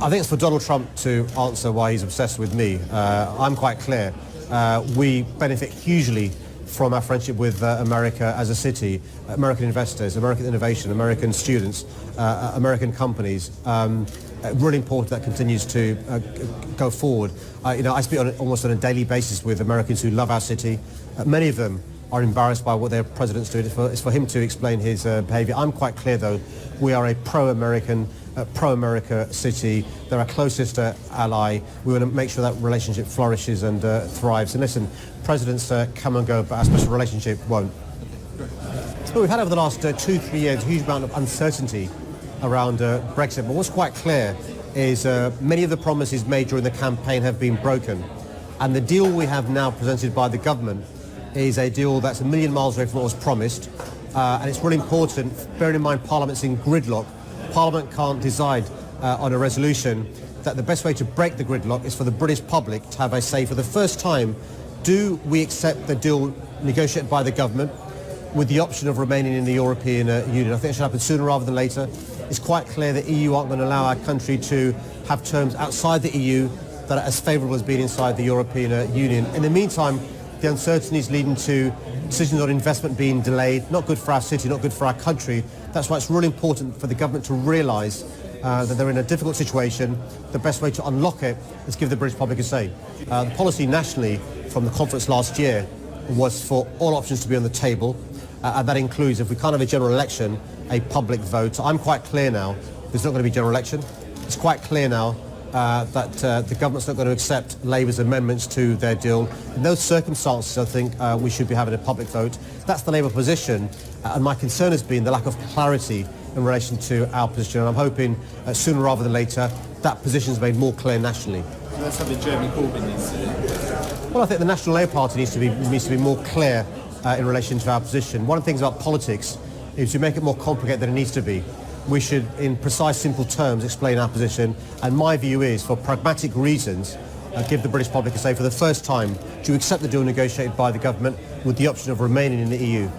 I think it's for Donald Trump to answer why he's obsessed with me. I'm quite clear. We benefit hugely from our friendship with America as a city, American investors, American innovation, American students, American companies. Really important that continues to go forward. I speak almost on a daily basis with Americans who love our city. Many of them are embarrassed by what their president's doing. It's for him to explain his behaviour. I'm quite clear, though. We are a pro-American, pro-America city. They're our closest ally. We want to make sure that relationship flourishes and thrives. And listen, presidents come and go, but our special relationship won't. So we've had over the last 2-3 years a huge amount of uncertainty around Brexit. But what's quite clear is many of the promises made during the campaign have been broken. And the deal we have now presented by the government is a deal that's a million miles away from what was promised. And it's really important, bearing in mind Parliament's in gridlock. Parliament can't decide on a resolution that the best way to break the gridlock is for the British public to have a say for the first time. Do we accept the deal negotiated by the government with the option of remaining in the European Union? I think it should happen sooner rather than later. It's quite clear that the EU aren't going to allow our country to have terms outside the EU that are as favourable as being inside the European Union. In the meantime, the uncertainties leading to decisions on investment being delayed, not good for our city, not good for our country. That's why it's really important for the government to realise that they're in a difficult situation. The best way to unlock it is give the British public a say. The policy nationally from the conference last year was for all options to be on the table, and that includes, if we can't have a general election, a public vote. I'm quite clear now there's not going to be a general election. It's quite clear now that the government's not going to accept Labour's amendments to their deal. In those circumstances, I think we should be having a public vote. That's the Labour position, and my concern has been the lack of clarity in relation to our position, and I'm hoping sooner rather than later that position is made more clear nationally. So that's something Jeremy Corbyn needs to do. Well, I think the National Labour Party needs to be more clear in relation to our position. One of the things about politics is to make it more complicated than it needs to be. We should, in precise, simple terms, explain our position. And my view is, for pragmatic reasons, give the British public a say for the first time to accept the deal negotiated by the government with the option of remaining in the EU.